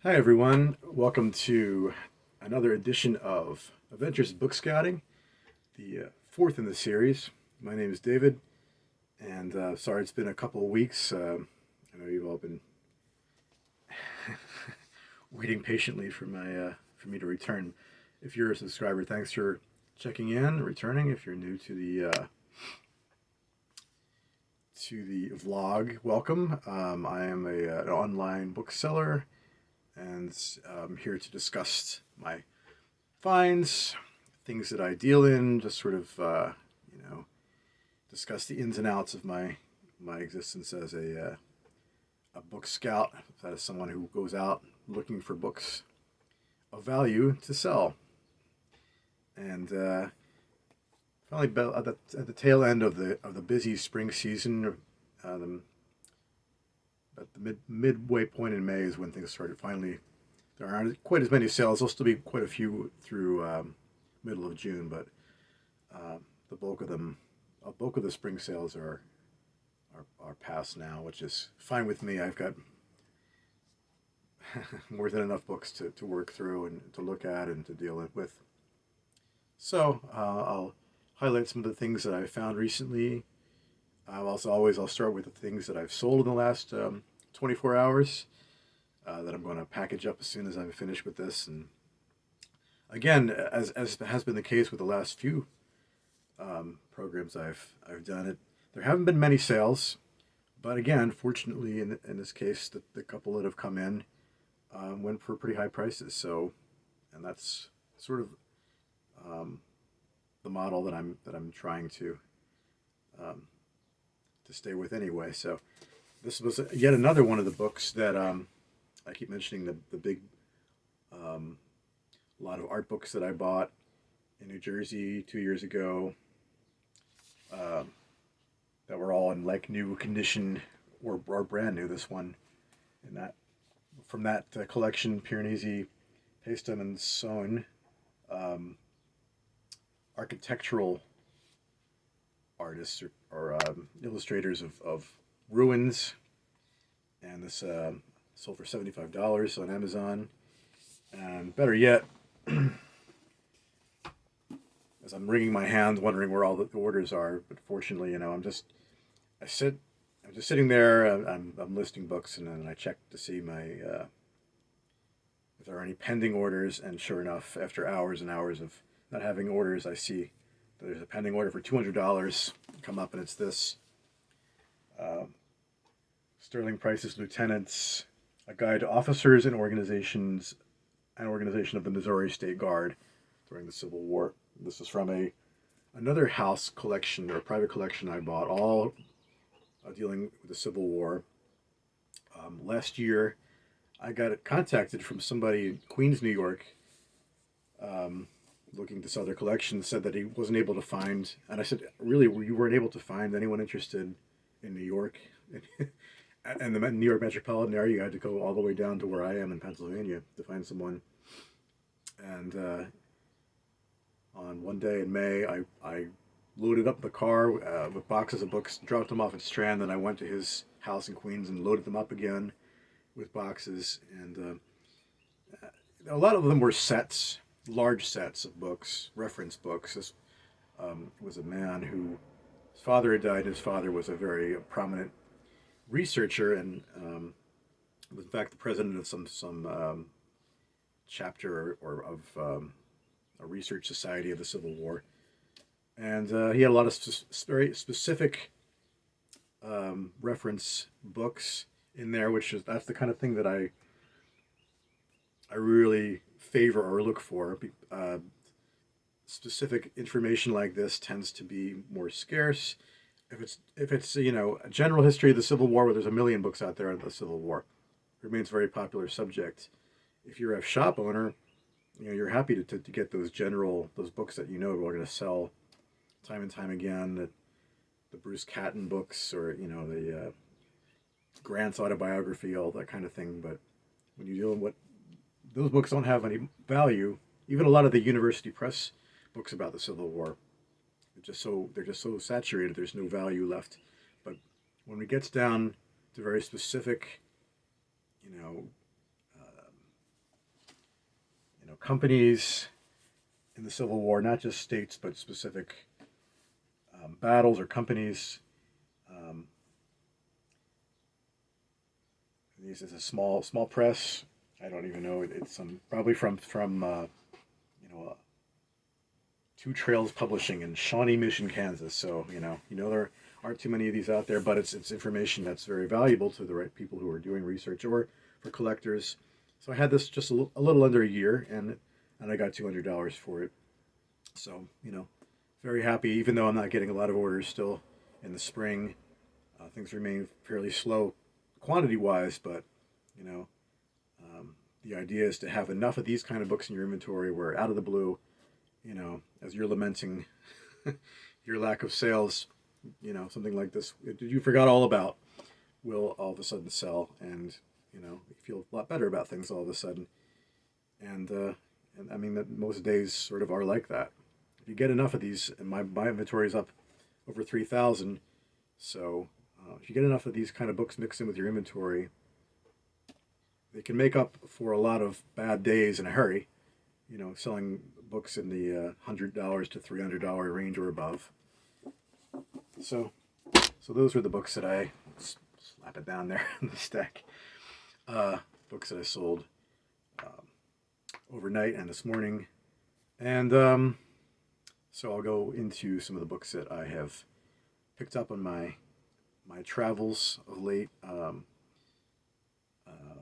Hi everyone, welcome to another edition of Adventures in Book Scouting, the fourth in the series. My name is David, and sorry it's been a couple of weeks. I know you've all been waiting patiently for me to return. If you're a subscriber, thanks for checking in, returning. If you're new to the vlog, welcome. I am an online bookseller and I'm here to discuss my finds, things that I deal in, just sort of, discuss the ins and outs of my existence as a book scout, as someone who goes out looking for books of value to sell. And finally, at the tail end of the busy spring season, the, at the midway point in May is when things started finally. There aren't quite as many sales. There'll still be quite a few through middle of June, but the bulk of the spring sales are past now, which is fine with me. I've got more than enough books to work through and to look at and to deal with. So I'll highlight some of the things that I've found recently. I'll start with the things that I've sold in the last 24 hours that I'm going to package up as soon as I'm finished with this. And again, as has been the case with the last few programs I've done, there haven't been many sales, but again, fortunately, in this case, the couple that have come in went for pretty high prices. So, and that's sort of the model that I'm trying to stay with anyway. So this was yet another one of the books that I keep mentioning the big lot of art books that I bought in New Jersey 2 years ago that were all in like new condition or brand new. This one and that from that collection, Piranesi, Pastem and Sohn, architectural artists or illustrators of ruins, and this sold for $75 on Amazon. And better yet, as I'm wringing my hands, wondering where all the orders are, but fortunately, I'm just sitting there. I'm listing books, and then I check to see if there are any pending orders. And sure enough, after hours and hours of not having orders, I see that there's a pending order for $200 come up, and it's this Sterling Price's Lieutenants, a guide to officers and organizations, an organization of the Missouri State Guard during the Civil War. This is from another house collection or private collection I bought, all dealing with the Civil War. Last year, I got contacted from somebody in Queens, New York, looking to sell their collection, said that he wasn't able to find, and I said, really, you weren't able to find anyone interested in New York? And the New York metropolitan area, you had to go all the way down to where I am in Pennsylvania to find someone. And on one day in May, I loaded up the car with boxes of books, dropped them off at Strand, then I went to his house in Queens and loaded them up again with boxes. And a lot of them were sets, large sets of books, reference books. This was a man his father had died. His father was a very prominent researcher and was in fact the president of some chapter or of a research society of the Civil War, and he had a lot of very specific reference books in there, that's the kind of thing that I really favor or look for. Specific information like this tends to be more scarce. If it's a general history of the Civil War, where there's a million books out there on the Civil War, it remains a very popular subject. If you're a shop owner, you're happy to get those books that are going to sell time and time again. The Bruce Catton books, or the Grant's autobiography, all that kind of thing. But when you deal with those books don't have any value. Even a lot of the university press books about the Civil War, they're just so saturated. There's no value left. But when it gets down to very specific, companies in the Civil War, not just states, but specific battles or companies. Um, This is a small press. I don't even know. It's probably from you know Two Trails Publishing in Shawnee Mission, Kansas. So there aren't too many of these out there, but it's information that's very valuable to the right people who are doing research or for collectors. So I had this just a little under a year, and I got $200 for it. So very happy. Even though I'm not getting a lot of orders still in the spring, things remain fairly slow quantity wise, but you know the idea is to have enough of these kind of books in your inventory where out of the blue, as you're lamenting your lack of sales, something like this you forgot all about will all of a sudden sell, and you feel a lot better about things all of a sudden. And I mean that most days sort of are like that. If you get enough of these, and my inventory is up over 3,000, so if you get enough of these kind of books mixed in with your inventory, they can make up for a lot of bad days in a hurry. Selling books in the $100 to $300 range or above. So those were the books that I slap it down there in the stack. Books that I sold overnight and this morning, and so I'll go into some of the books that I have picked up on my travels of late.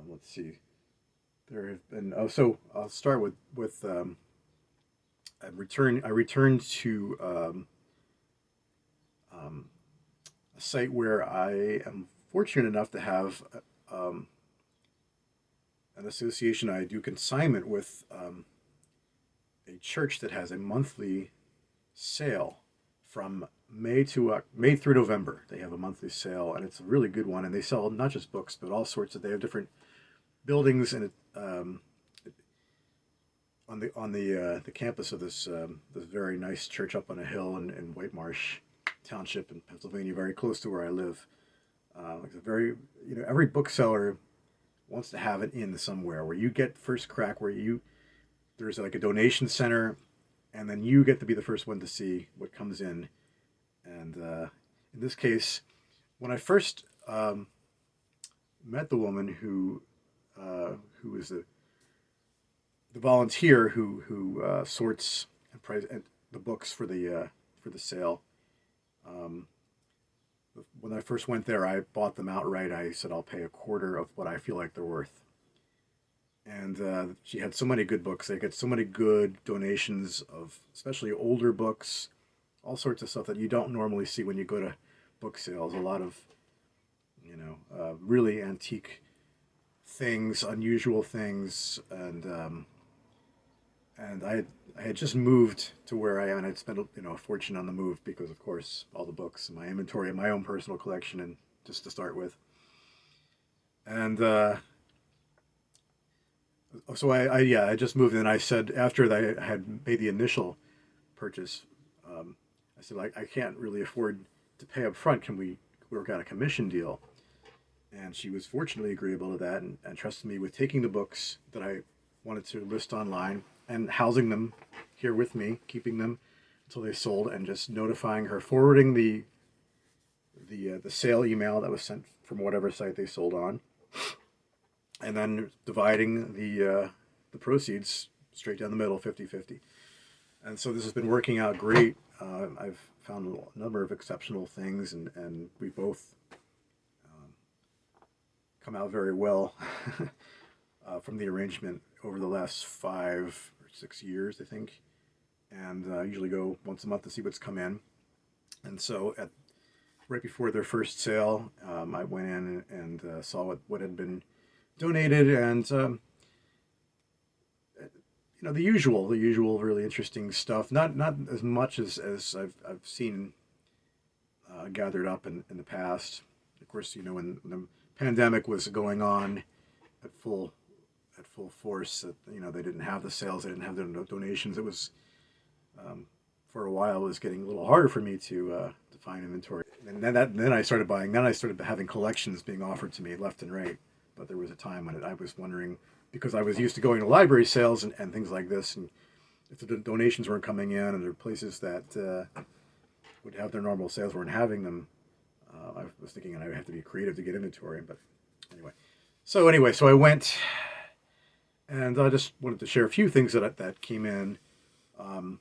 Let's see. There have been. Oh, so I'll start with I returned to a site where I am fortunate enough to have an association. I do consignment with a church that has a monthly sale from May through November. They have a monthly sale, and it's a really good one. And they sell not just books, but all sorts of. They have different buildings, and on the campus of this very nice church up on a hill in White Marsh Township in Pennsylvania, very close to where I live. It's a very every bookseller wants to have an inn somewhere where you get first crack, where there's like a donation center, and then you get to be the first one to see what comes in. And in this case, when I first met the woman who is the volunteer who sorts and the books for the sale. When I first went there, I bought them outright. I said I'll pay a quarter of what I feel like they're worth. And she had so many good books. They get so many good donations of especially older books, all sorts of stuff that you don't normally see when you go to book sales. A lot of really antique things, unusual things, and I had just moved to where I am, and I'd spent a fortune on the move because, of course, all the books in my inventory and my own personal collection, and just to start with. And so I just moved, and I said after I had made the initial purchase, I said I can't really afford to pay up front. Can we work out a commission deal? And she was fortunately agreeable to that, and trusted me with taking the books that I wanted to list online and housing them here with me, keeping them until they sold, and just notifying her, forwarding the sale email that was sent from whatever site they sold on, and then dividing the proceeds straight down the middle, 50-50. And so this has been working out great. I've found a number of exceptional things, and we both come out very well from the arrangement over the last 5 or 6 years, I think. And I usually go once a month to see what's come in. And so right before their first sale, I went in and saw what had been donated, and the usual really interesting stuff. Not as much as I've seen gathered up in the past. Of course, when the pandemic was going on at full force, that they didn't have the sales, they didn't have the donations. It was for a while, it was getting a little harder for me to find inventory. And then I started buying. Then I started having collections being offered to me left and right. But there was a time when I was wondering because I was used to going to library sales and things like this, and if the donations weren't coming in, and there were places that would have their normal sales weren't having them, I was thinking I would have to be creative to get inventory. But anyway, so I went, and I just wanted to share a few things that came in, um,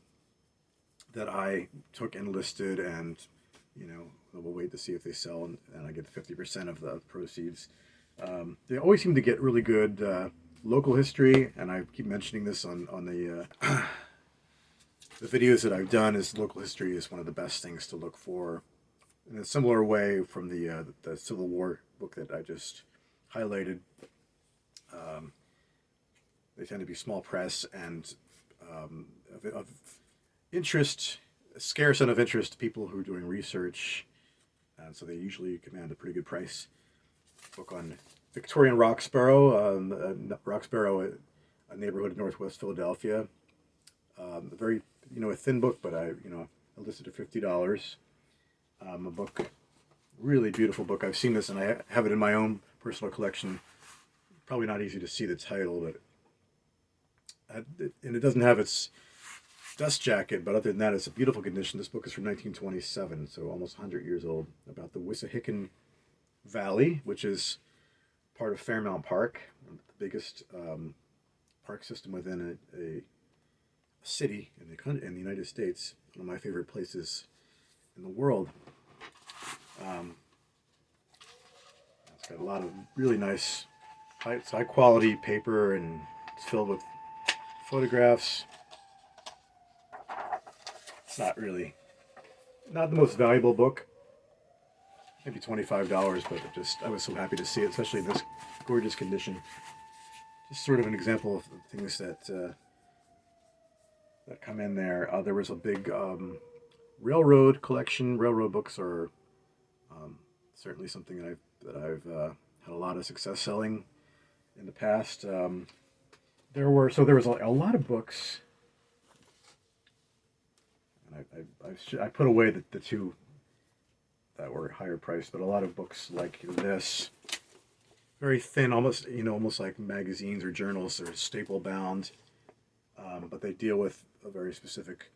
that I took and listed, and we'll wait to see if they sell, and I get 50% of the proceeds. They always seem to get really good local history, and I keep mentioning this on the videos that I've done. Is local history is one of the best things to look for. In a similar way from the Civil War book that I just highlighted, they tend to be small press and of interest, scarce and of interest to people who are doing research, and so they usually command a pretty good price. Book on Victorian Roxborough, a neighborhood in Northwest Philadelphia. Very, a thin book, but I listed at $50. A book, really beautiful book. I've seen this, and I have it in my own personal collection. Probably not easy to see the title, but and it doesn't have its dust jacket, but other than that, it's a beautiful condition. This book is from 1927, so almost 100 years old, about the Wissahickon Valley, which is part of Fairmount Park, the biggest park system within a city in the United States. One of my favorite places in the world. It's got a lot of really nice, high quality paper, and it's filled with photographs. It's not the most valuable book. Maybe $25, but I was so happy to see it, especially in this gorgeous condition. Just sort of an example of things that come in there. There was a big railroad collection. Railroad books are certainly something that I've had a lot of success selling in the past. There was a lot of books, and I put away the two that were higher priced, but a lot of books like this, very thin, almost like magazines or journals. They're staple bound, but they deal with very specific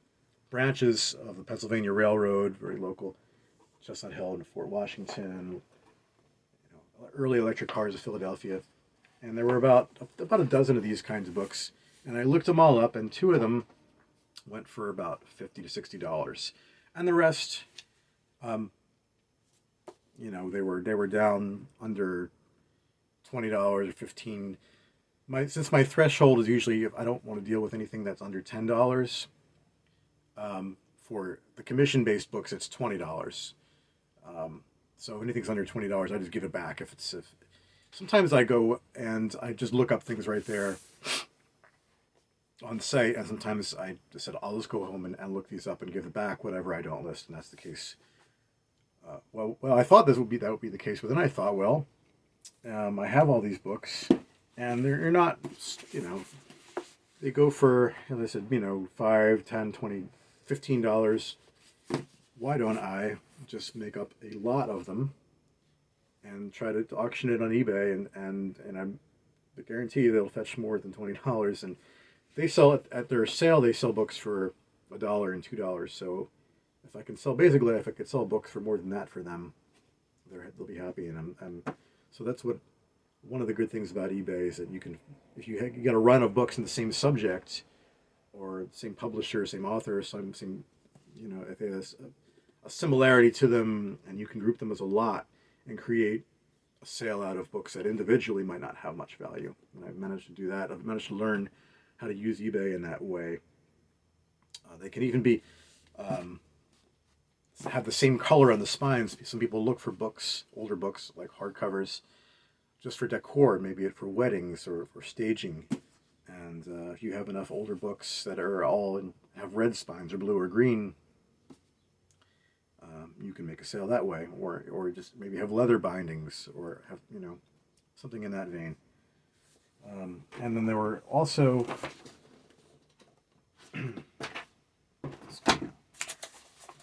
branches of the Pennsylvania Railroad, very local. Chestnut Hill in Fort Washington, early electric cars of Philadelphia, and there were about a dozen of these kinds of books, and I looked them all up, and two of them went for about $50 to $60, and the rest, they were down under $20 or $15. Since my threshold is usually, I don't want to deal with anything that's under $10. For the commission-based books, it's $20. So if anything's under $20, I just give it back. If sometimes I go and I just look up things right there on site, and sometimes I just said I'll just go home and look these up and give it back whatever I don't list, and that's the case. Well, I thought that would be the case, but then I thought, well, I have all these books, and they're not, they go for, as I said, $5, $10, $20, $15. Why don't I just make up a lot of them and try to auction it on eBay, and I'm guarantee they'll fetch more than $20. And they sell it at their sale. They sell books for $1 and $2. So if I could sell books for more than that for them, they'll be happy. And so that's one of the good things about eBay is that if you get a run of books in the same subject, or same publisher, same author, same if they have a similarity to them, and you can group them as a lot and create a sale out of books that individually might not have much value. And I've managed to do that. I've managed to learn how to use eBay in that way. They can even be have the same color on the spines. Some people look for books, older books like hardcovers, just for decor, maybe for weddings or for staging. And if you have enough older books that are have red spines or blue or green, you can make a sale that way, or just maybe have leather bindings, or have something in that vein. And then there were also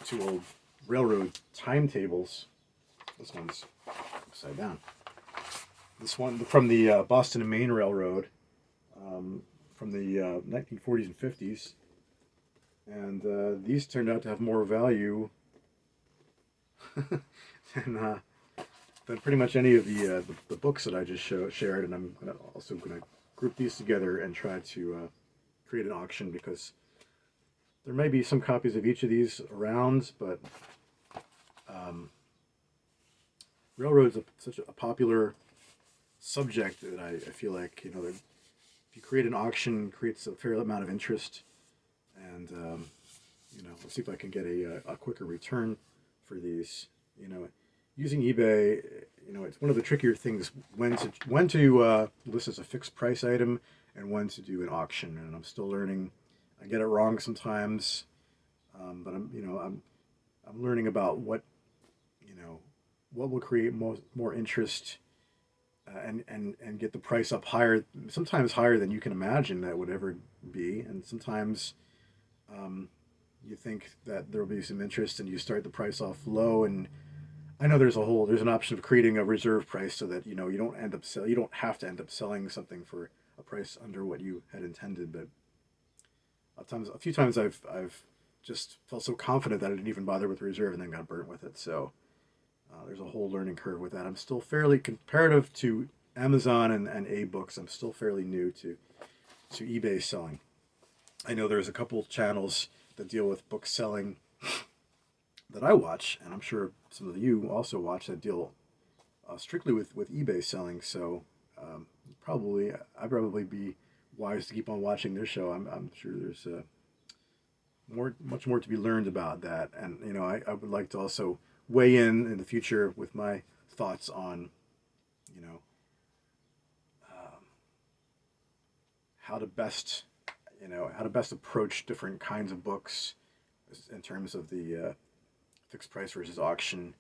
two old railroad timetables. This one's upside down. This one from the Boston and Maine Railroad. from the 1940s and 50s, and these turned out to have more value than pretty much any of the books that I just shared. And I'm also going to group these together and try to create an auction, because there may be some copies of each of these around, but um, railroads are such a popular subject that I feel like, if you create an auction, it creates a fair amount of interest, and let's see if I can get a quicker return for these. Using eBay, it's one of the trickier things when to list as a fixed price item and when to do an auction, and I'm still learning. I get it wrong sometimes, but I'm learning about what will create more interest, and get the price up higher, sometimes higher than you can imagine that would ever be, and sometimes you think that there will be some interest and you start the price off low. And I know there's an option of creating a reserve price so that you don't have to end up selling something for a price under what you had intended. But a few times I've just felt so confident that I didn't even bother with the reserve and then got burnt with it. So there's a whole learning curve with that. I'm still fairly comparative to Amazon and A-books. I'm still fairly new to eBay selling. I know there's a couple channels that deal with book selling that I watch, and I'm sure some of you also watch, that deal strictly with eBay selling. So I'd probably be wise to keep on watching their show. I'm sure there's much more to be learned about that, and I would like to also weigh in the future with my thoughts on how to best approach different kinds of books in terms of the fixed price versus auction.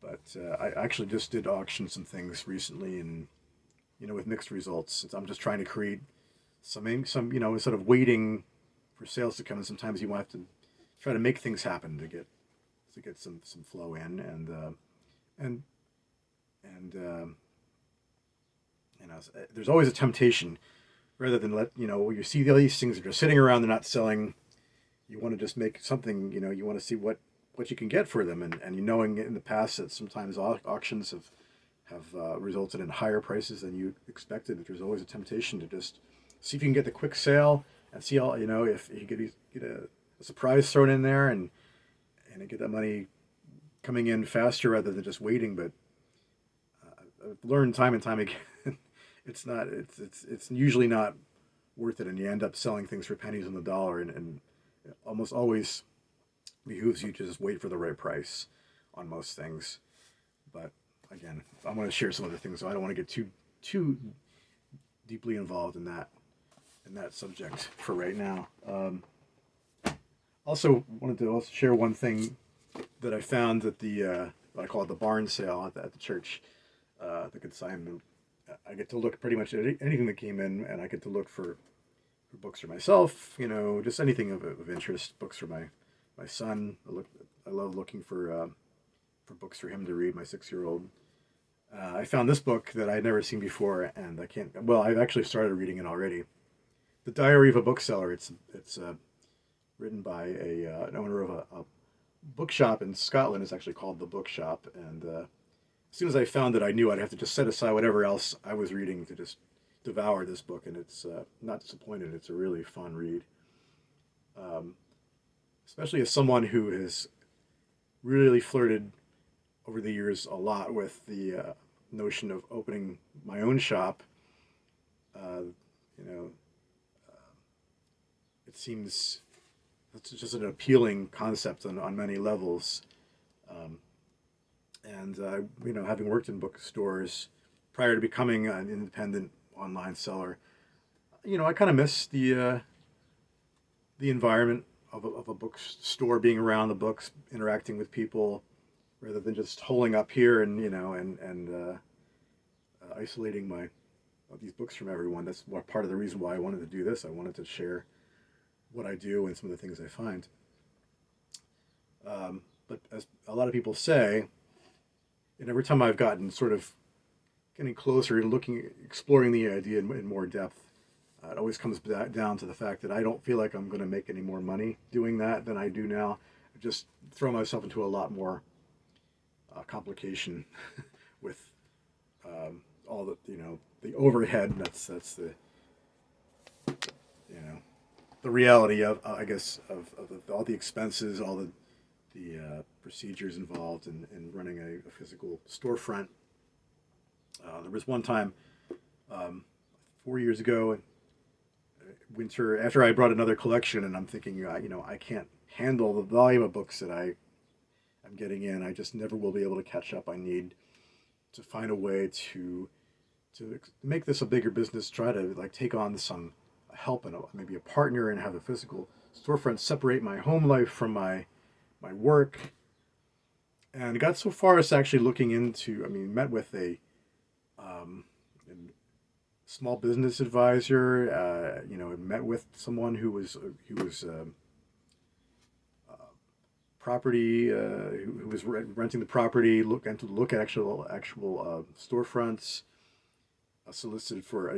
But I actually just did auction some things recently, and with mixed results. Since I'm just trying to create some instead of waiting for sales to come in, sometimes you want to try to make things happen to get some flow in, and there's always a temptation, rather than you see these things that are sitting around, they're not selling. You want to just make something. You want to see what you can get for them, and knowing in the past that sometimes auctions have resulted in higher prices than you expected. There's always a temptation to just see if you can get the quick sale and see all if you get a surprise thrown in there, and get that money coming in faster rather than just waiting. But I've learned time and time again, it's usually not worth it, and you end up selling things for pennies on the dollar, and it almost always behooves you to just wait for the right price on most things. But again, I'm going to share some other things, so I don't want to get too deeply involved in that subject for right now. Also wanted to share one thing that I found at the what I call it the barn sale at the church, the consignment. I get to look pretty much at anything that came in, and I get to look for books for myself, just anything of interest. Books for my son. I love looking for books for him to read. My 6-year-old. I found this book that I had never seen before, and I've actually started reading it already. The Diary of a Bookseller. It's written by an owner of a bookshop in Scotland. It's actually called the Bookshop, and as soon as I found it, I knew I'd have to just set aside whatever else I was reading to just devour this book, and it's not disappointed. It's a really fun read, especially as someone who has really flirted over the years a lot with the notion of opening my own shop. You know, it seems it's just an appealing concept on many levels. And having worked in bookstores prior to becoming an independent online seller, I kind of miss the environment of a bookstore, being around the books, interacting with people, rather than just holing up here and isolating these books from everyone. That's part of the reason why I wanted to do this. I wanted to share what I do and some of the things I find. But as a lot of people say, and every time I've gotten sort of getting closer and exploring the idea in more depth, it always comes back down to the fact that I don't feel like I'm going to make any more money doing that than I do now. I just throw myself into a lot more complication with all the overhead. That's the you know the reality of I guess of all the expenses, all the procedures involved in running a physical storefront. There was one time, 4 years ago, winter, after I brought another collection, and I'm thinking, I can't handle the volume of books that I'm getting in. I just never will be able to catch up. I need to find a way to make this a bigger business. Try to like take on some help and maybe a partner and have a physical storefront. Separate my home life from my work, and got so far as actually looking into. I mean, met with a um, small business advisor. Met with someone who was property who was renting the property. Look at actual storefronts. Solicited for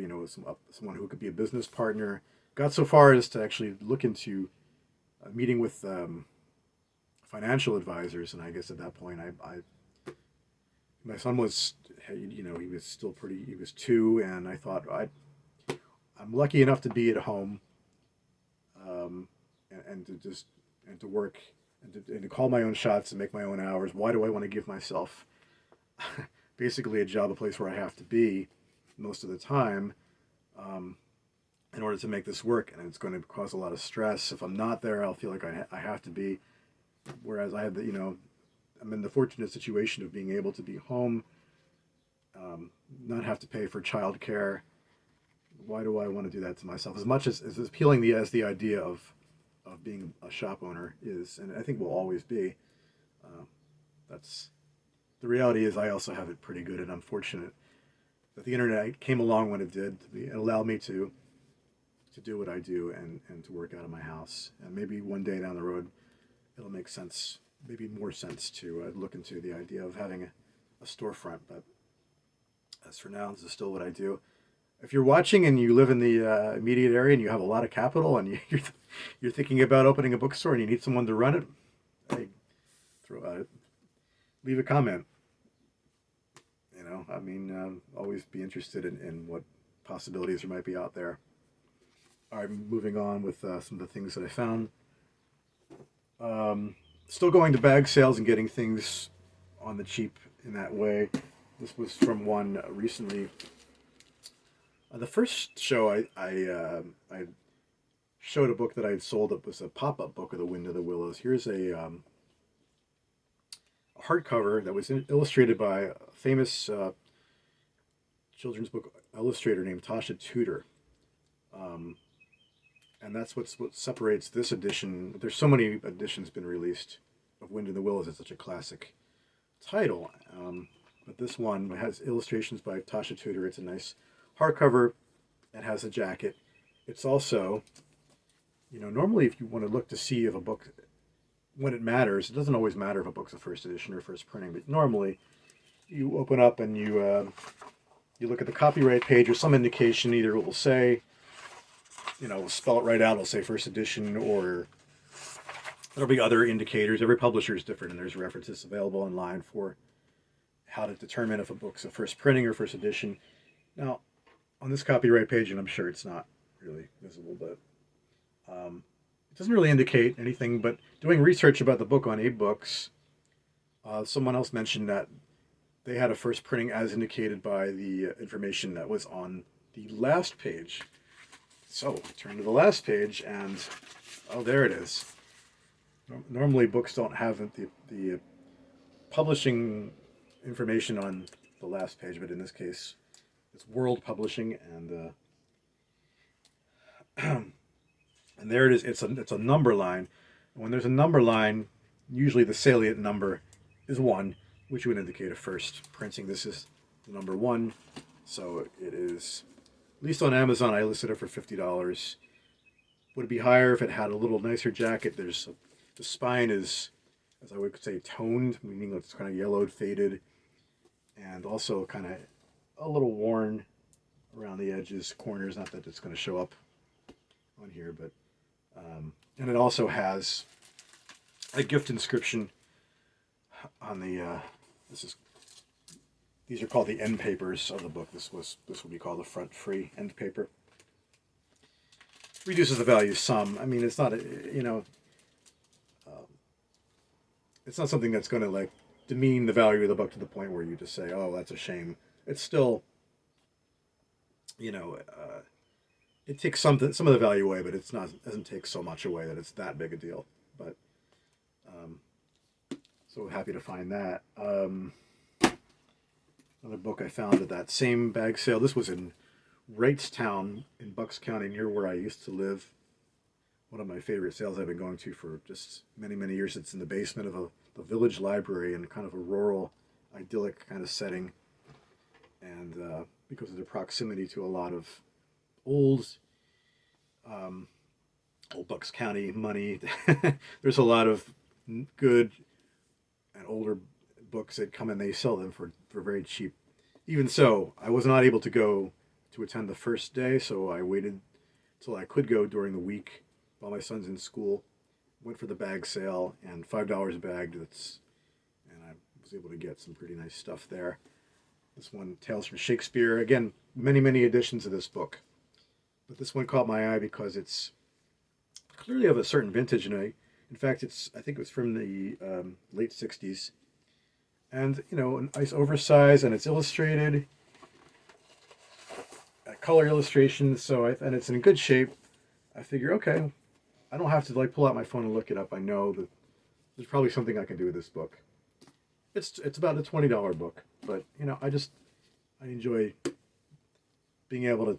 someone who could be a business partner. Got so far as to actually look into meeting with financial advisors, and I guess at that point, I my son was, he was still pretty. He was 2, and I thought I'm lucky enough to be at home, and to just and to work and to call my own shots and make my own hours. Why do I want to give myself basically a job, a place where I have to be most of the time, um, in order to make this work? And it's going to cause a lot of stress. If I'm not there, I'll feel like I have to be. Whereas I have I'm in the fortunate situation of being able to be home, not have to pay for childcare. Why do I want to do that to myself? As much as appealing as the idea of being a shop owner is, and I think will always be, uh, that's the reality is I also have it pretty good, and I'm fortunate that the internet came along when it did. It allowed me to do what I do and to work out of my house. And maybe one day down the road, it'll make sense, maybe more sense to look into the idea of having a storefront. But as for now, this is still what I do. If you're watching and you live in the immediate area and you have a lot of capital and you're thinking about opening a bookstore and you need someone to run it, hey, leave a comment. Always be interested in what possibilities there might be out there. All right, moving on with some of the things that I found. Still going to bag sales and getting things on the cheap in that way. This was from one recently. The first show I showed a book that I had sold that was a pop-up book of The Wind of the Willows. Here's a hardcover that was illustrated by a famous children's book illustrator named Tasha Tudor. And that's what separates this edition. There's so many editions been released of Wind in the Willows. It's such a classic title. But this one has illustrations by Tasha Tudor. It's a nice hardcover. It has a jacket. It's also, normally if you want to look to see if a book, when it matters, it doesn't always matter if a book's a first edition or first printing, but normally you open up and you look at the copyright page or some indication. Either it will say, we'll spell it right out. It'll say first edition, or there'll be other indicators. Every publisher is different, and there's references available online for how to determine if a book's a first printing or first edition. Now, on this copyright page, and I'm sure it's not really visible, but it doesn't really indicate anything. But doing research about the book on AbeBooks, someone else mentioned that they had a first printing as indicated by the information that was on the last page. So, turn to the last page, and there it is. Normally, books don't have the publishing information on the last page, but in this case, it's World Publishing, and and there it is. It's a number line. And when there's a number line, usually the salient number is 1, which would indicate a first printing. This is the number 1, so it is. At least on Amazon, I listed it for $50. Would it be higher if it had a little nicer jacket? The spine is, as I would say, toned, meaning it's kind of yellowed, faded, and also kind of a little worn around the edges, corners. Not that it's going to show up on here, but and it also has a gift inscription on the. This is these are called the end papers of the book. This would be called the front free end paper. Reduces the value some. I mean, it's not it's not something that's going to like demean the value of the book to the point where you just say, "Oh, that's a shame." It's still, you know, it takes some of the value away, but it's not doesn't take so much away that it's that big a deal. But um, so happy to find that. Another book I found at that same bag sale. This was in Wrightstown in Bucks County, near where I used to live. One of my favorite sales I've been going to for just many, many years. It's in the basement of the village library in kind of a rural, idyllic kind of setting. And because of the proximity to a lot of old, old Bucks County money, there's a lot of good and older books that come and they sell them for very cheap. Even so, I was not able to go to attend the first day, so I waited till I could go during the week while my son's in school. Went for the bag sale and $5 a bag. And I was able to get some pretty nice stuff there. This one, Tales from Shakespeare. Again, many, many editions of this book. But this one caught my eye because it's clearly of a certain vintage. And in fact, I think it was from the late 60s. And, a nice oversized, and it's illustrated. Color illustration, and it's in good shape. I figure, okay, I don't have to like pull out my phone and look it up. I know that there's probably something I can do with this book. It's about a $20 book, but I enjoy being able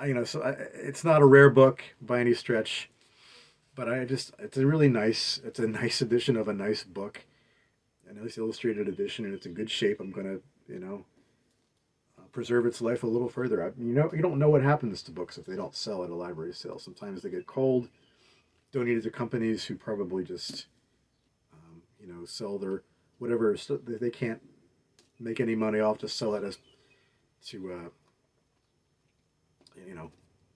it's not a rare book by any stretch, but it's a nice edition of a nice book, a nice illustrated edition, and it's in good shape. I'm gonna preserve its life a little further. You don't know what happens to books if they don't sell at a library sale. Sometimes they get cold, donated to companies who probably just sell their whatever they can't make any money off, just sell it as to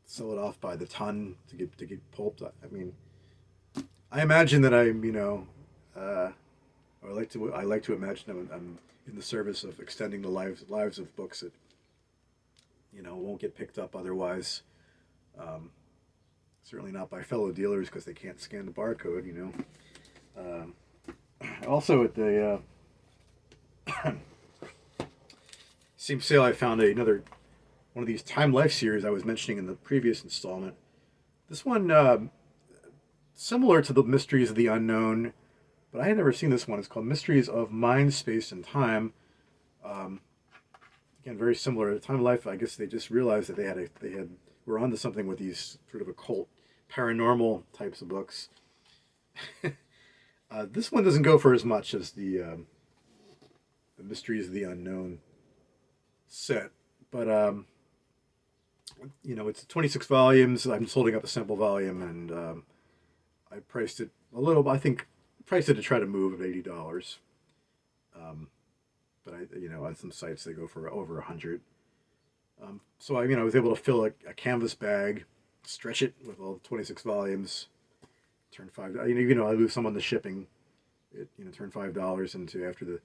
sell it off by the ton to get pulped. I mean, I imagine that I like to imagine I'm in the service of extending the lives of books that won't get picked up otherwise. Certainly not by fellow dealers because they can't scan the barcode. Also at the same sale, I found another one of these Time Life series I was mentioning in the previous installment. This one, similar to the Mysteries of the Unknown, but I had never seen this one. It's called Mysteries of Mind, Space, and Time. Again, very similar to Time Life. I guess they just realized that they were onto something with these sort of occult, paranormal types of books. This one doesn't go for as much as the Mysteries of the Unknown set, but it's 26 volumes. I'm just holding up a sample volume, and I priced it a little. I think priced it to try to move at $80. But on some sites they go for over 100. So I was able to fill a canvas bag, stretch it with all 26 volumes, turn $5. I lose some on the shipping. Turn $5 into after the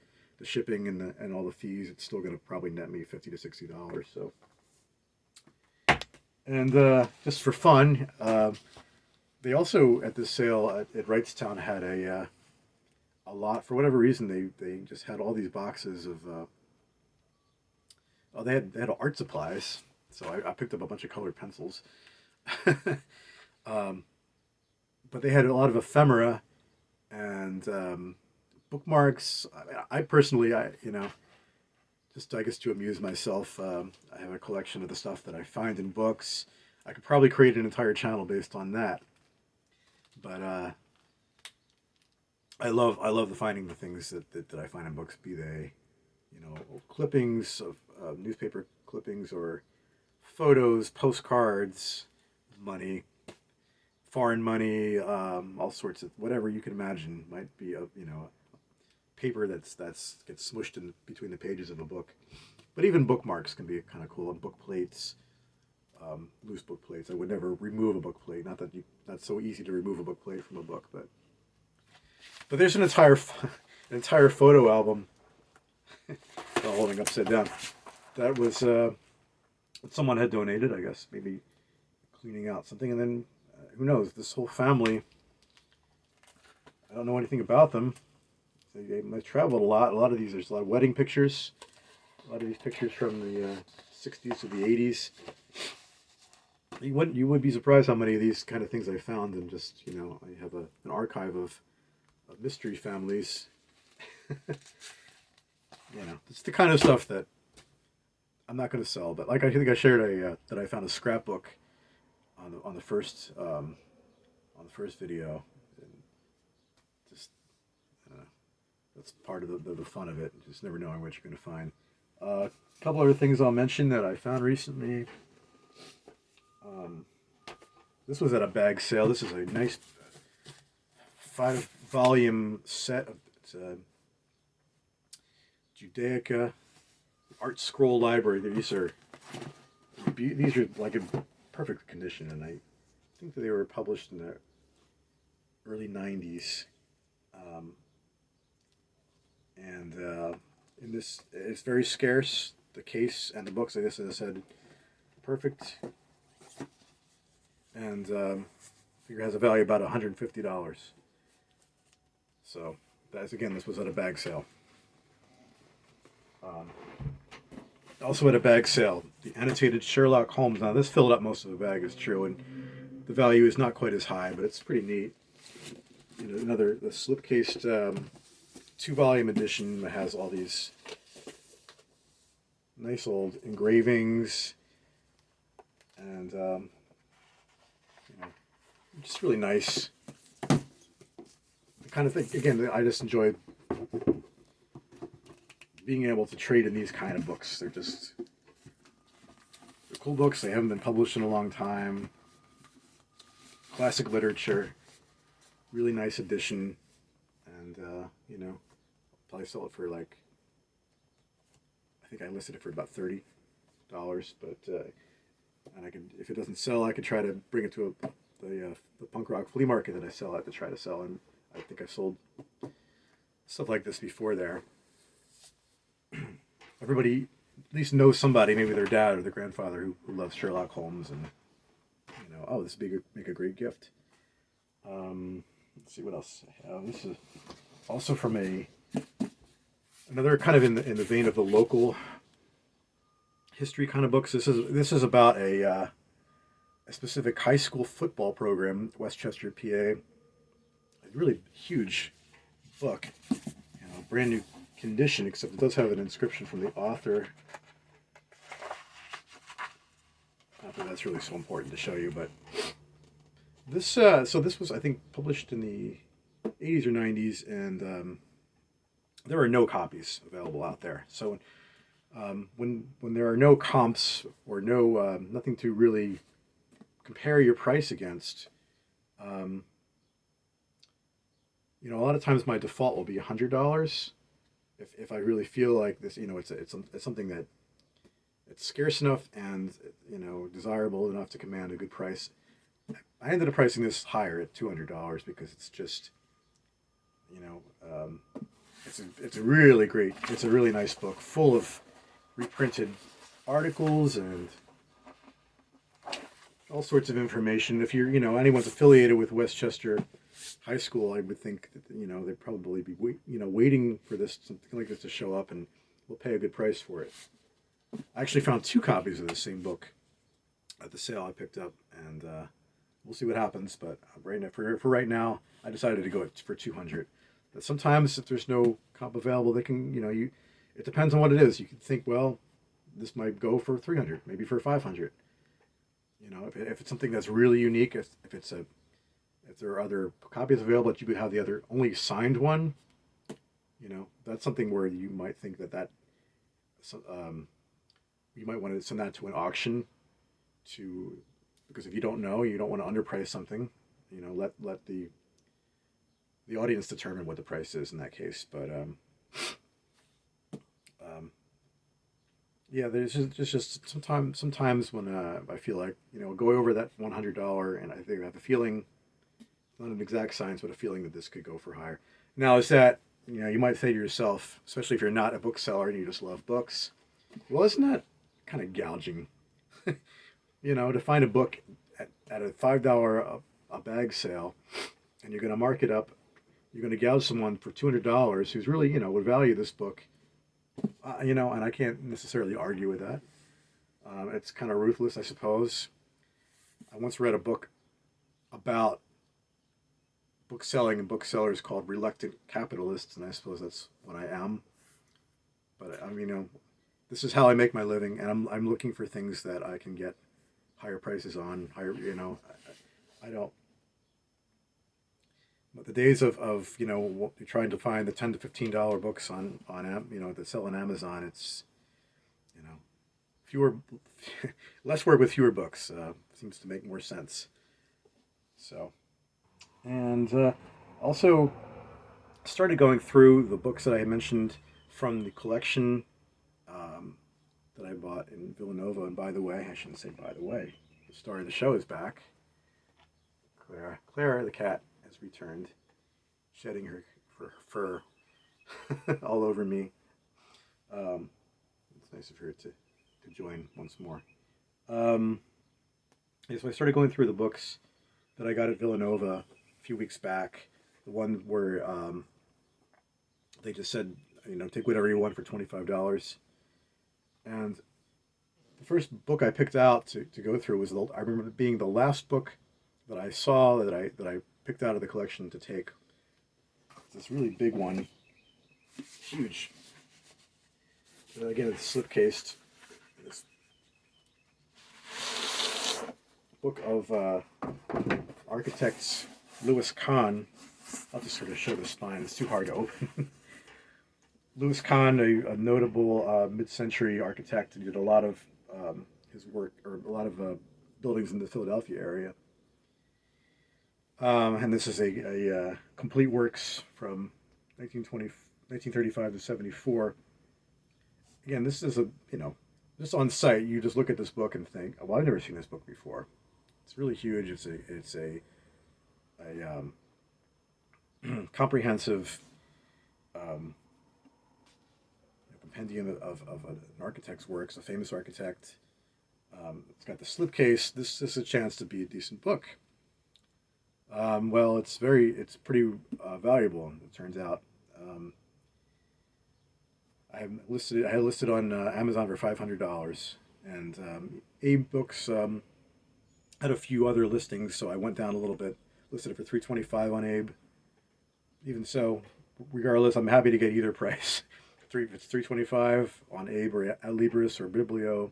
shipping and all the fees. It's still going to probably net me $50 to $60. So, and just for fun, they also at this sale at Wrightstown had a lot. For whatever reason, they just had all these boxes of. They had art supplies, so I picked up a bunch of colored pencils. But they had a lot of ephemera and bookmarks. I personally, just I guess to amuse myself, I have a collection of the stuff that I find in books. I could probably create an entire channel based on that. But I love finding the things that I find in books, be they clippings of newspaper clippings or photos, postcards, money, foreign money, all sorts of whatever you can imagine might be a paper that gets smushed in between the pages of a book. But even bookmarks can be kind of cool, and book plates, loose book plates. I would never remove a book plate. Not that that's so easy to remove a book plate from a book, but there's an entire an entire photo album, all holding upside down. That was someone had donated, I guess, maybe cleaning out something, and then who knows? This whole family. I don't know anything about them. They've traveled a lot. A lot of these, there's a lot of wedding pictures. A lot of these pictures from the 60s to the 80s. You would be surprised how many of these kind of things I found, and just, I have an archive of mystery families. It's the kind of stuff that I'm not going to sell. But like I think I shared that I found a scrapbook on the first video. And just that's part of the fun of it. Just never knowing what you're going to find. A couple other things I'll mention that I found recently. This was at a bag sale. This is a nice 5-volume set. It's a Judaica art scroll library. These are like in perfect condition, and I think that they were published in the early 90s. In this, it's very scarce. The case and the books, I guess, as I said, perfect. And figure has a value of about $150. So this was at a bag sale. Also at a bag sale, the annotated Sherlock Holmes. Now this filled up most of the bag, is true, and the value is not quite as high, but it's pretty neat. The slipcased 2-volume edition that has all these nice old engravings and just really nice. The kind of thing, again, I just enjoy being able to trade in these kind of books. They're cool books. They haven't been published in a long time. Classic literature. Really nice edition. And, probably sell it for I think I listed it for about $30. But, and if it doesn't sell, I could try to bring it to the punk rock flea market that I sell at to try to sell. And I think I sold stuff like this before there. Everybody at least knows somebody, maybe their dad or their grandfather, who loves Sherlock Holmes, and this would make a great gift. Let's see what else I have. This is also from another kind of in the vein of the local history kind of books. This is about a specific high school football program, Westchester, PA. A really huge book, brand new condition, except it does have an inscription from the author. Not that that's really so important to show you, but this was, I think, published in the 80s or 90s, and there are no copies available out there. So when there are no comps or nothing to really compare your price against, a lot of times my default will be $100. If I really feel like this, it's something that it's scarce enough and desirable enough to command a good price. I ended up pricing this higher at $200 because it's just, it's a really great, it's a really nice book full of reprinted articles and all sorts of information. If you're, anyone's affiliated with Westchester High School, I would think that, they'd probably be, waiting for something like this to show up, and we'll pay a good price for it. I actually found 2 copies of the same book at the sale I picked up, and we'll see what happens. But for right now, I decided to go for $200. But sometimes if there's no comp available, they can, it depends on what it is. You can think, well, this might go for $300, maybe for $500. If it's something that's really unique, if there are other copies available, but you could have the other only signed one, that's something where you might think that you might want to send that to an auction because if you don't know, you don't want to underprice something, let the audience determine what the price is in that case. But Yeah, there's just sometimes when I feel like going over that $100, and I think I have a feeling, not an exact science, but a feeling that this could go for higher. Now, is that you might say to yourself, especially if you're not a bookseller and you just love books, well, isn't that kind of gouging? To find a book at a $5 a bag sale, and you're going to mark it up, you're going to gouge someone for $200 who's really would value this book, and I can't necessarily argue with that. It's kind of ruthless, I suppose. I once read a book about book selling and booksellers called Reluctant Capitalists, and I suppose that's what I am. But I mean, this is how I make my living, and I'm looking for things that I can get higher prices on. Higher, I don't. But the days of trying to find the $10 to $15 books on that sell on Amazon, it's you know fewer, less work with fewer books seems to make more sense. So, and also started going through the books that I mentioned from the collection um, that I bought in Villanova. And by the way, I shouldn't say by the way, the star of the show is back. Clara the cat has returned, shedding her fur all over me. Um, it's nice of her to join once more. Um, yeah, so I started going through the books that I got at Villanova a few weeks back. The one where they just said, take whatever you want for $25. And the first book I picked out to go through I remember it being the last book that I saw that I picked out of the collection to take. It's this really big one, huge. Again, it's slipcased. This book of architects Louis Kahn. I'll just sort of show the spine. It's too hard to open. Louis Kahn, a notable mid-century architect, who did a lot of his work, or a lot of buildings in the Philadelphia area. And this is a complete works from 1935 to 74. Again, this is just on site. You just look at this book and think, "Oh, well, I've never seen this book before." It's really huge. It's a comprehensive um, compendium of an architect's works, a famous architect. It's got the slipcase. This is a chance to be a decent book. Well, it's pretty valuable. It turns out. I had listed on Amazon for $500, and Abe Books had a few other listings, so I went down a little bit. Listed it for $325 on Abe. Even so, regardless, I'm happy to get either price. If it's $325 on Abe or Adlibris or Biblio,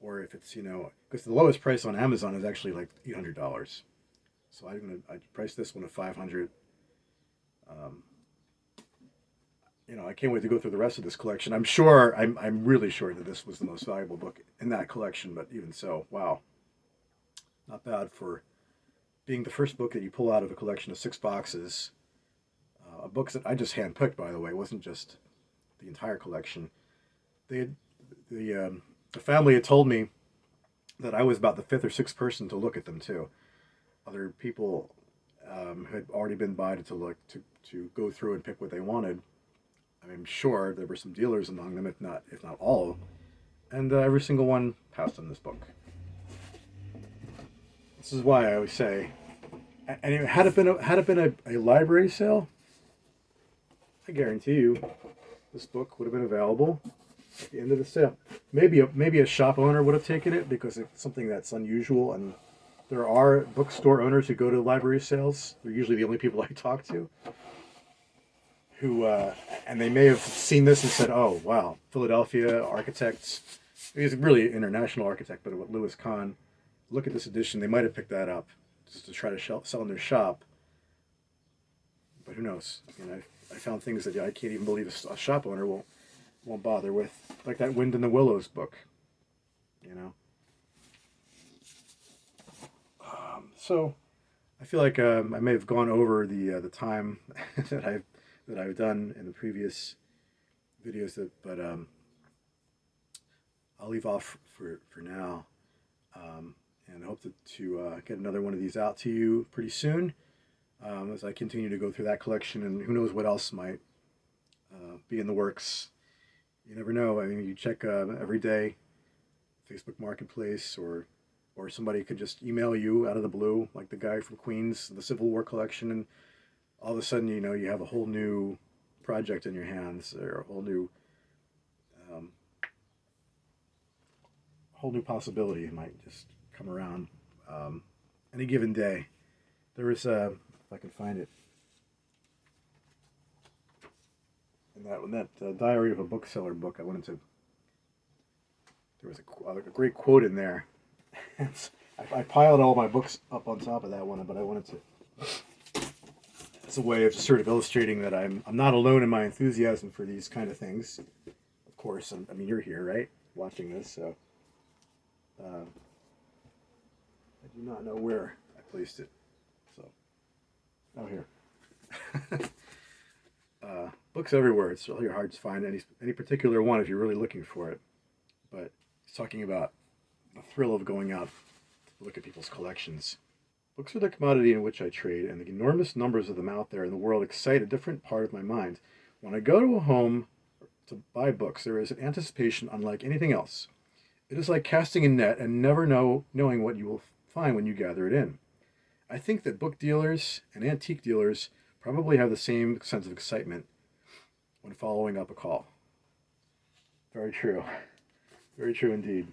or if it's because the lowest price on Amazon is actually like $800. So I price this one at $500. Um, I can't wait to go through the rest of this collection. I'm really sure that this was the most valuable book in that collection. But even so, wow, not bad for being the first book that you pull out of a collection of 6 boxes. Books that I just handpicked, by the way. It wasn't just the entire collection. They had, the family had told me that I was about the fifth or sixth person to look at them too. Other people had already been by to look to go through and pick what they wanted. I'm sure there were some dealers among them, if not all, and every single one passed on this book. This is why I always say, and had it been a library sale, I guarantee you, this book would have been available at the end of the sale. Maybe a shop owner would have taken it because it's something that's unusual, and there are bookstore owners who go to library sales. They're usually the only people I talk to. Who and they may have seen this and said, "Oh, wow, Philadelphia architects." He's really an international architect, but with Louis Kahn, look at this edition. They might have picked that up just to try to sell in their shop. But who knows? I found things that I can't even believe a shop owner won't bother with, like that Wind in the Willows book. You know. So I feel like I may have gone over the time that I've done in the previous videos, but I'll leave off for now, and hope to get another one of these out to you pretty soon, as I continue to go through that collection, and who knows what else might be in the works. You never know. I mean, you check every day, Facebook Marketplace, or somebody could just email you out of the blue, like the guy from Queens, the Civil War collection, and all of a sudden, you have a whole new project in your hands, or um, whole new possibility might just come around any given day. There was, if I can find it, in that Diary of a Bookseller book, there was a great quote in there. I piled all my books up on top of that one, but I wanted to. It's a way of sort of illustrating that I'm not alone in my enthusiasm for these kind of things. Of course, I mean, you're here, right, watching this, so I do not know where I placed it. So, oh, here. Books everywhere. It's really hard to find any particular one if you're really looking for it. But it's talking about the thrill of going out to look at people's collections. Books are the commodity in which I trade, and the enormous numbers of them out there in the world excite a different part of my mind. When I go to a home to buy books, there is an anticipation unlike anything else. It is like casting a net and never knowing what you will find when you gather it in. I think that book dealers and antique dealers probably have the same sense of excitement when following up a call. Very true. Very true indeed.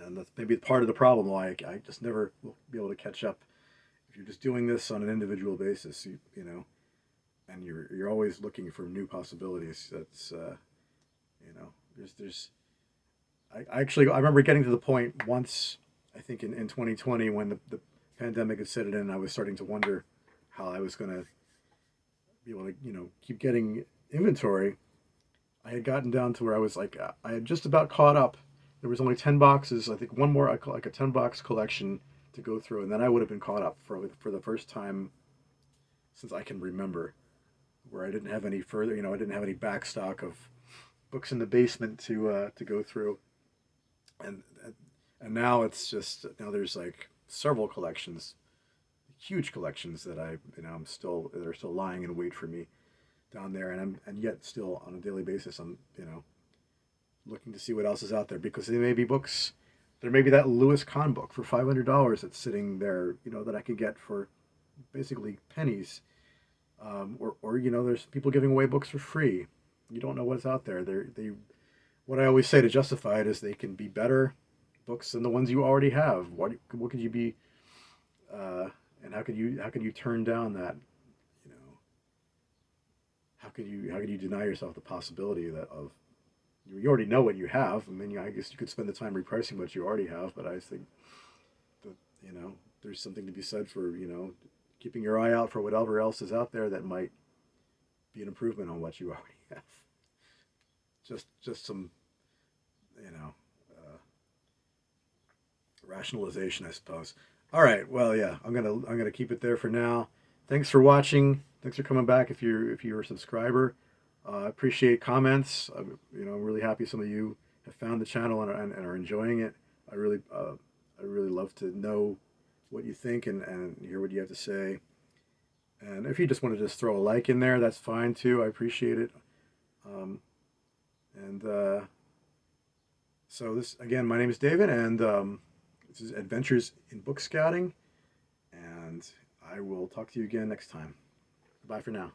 And that's maybe part of the problem why I just never will be able to catch up. If you're just doing this on an individual basis, you know, and you're always looking for new possibilities. That's there's I remember getting to the point once, I think in 2020, when the pandemic had set it in, I was starting to wonder how I was going to be able to keep getting inventory. I had gotten down to where I was like, I had just about caught up. There was only 10 boxes. I think one more, like a 10-box collection to go through, and then I would have been caught up for the first time since I can remember, where I didn't have any further, I didn't have any backstock of books in the basement to go through, and now it's just, now there's like several collections, huge collections that I'm still, that are still lying in wait for me down there, and yet still on a daily basis I'm looking to see what else is out there, because there may be books. There may be that Lewis Kahn book for $500 that's sitting there, that I could get for basically pennies. Or there's people giving away books for free. You don't know what's out there. What I always say to justify it is they can be better books than the ones you already have. What could you be, and how could you turn down that? How could you deny yourself the possibility of, you already know what you have. I mean, I guess you could spend the time repricing what you already have, but I think that, there's something to be said for, keeping your eye out for whatever else is out there that might be an improvement on what you already have. Just some, rationalization, I suppose. All right. Well, yeah, I'm gonna keep it there for now. Thanks for watching. Thanks for coming back if you're a subscriber. I appreciate comments. I'm really happy some of you have found the channel and are enjoying it. I really love to know what you think and hear what you have to say. And if you just want to just throw a like in there, that's fine too. I appreciate it. So this, again, my name is David, and this is Adventures in Book Scouting, and I will talk to you again next time. Bye for now.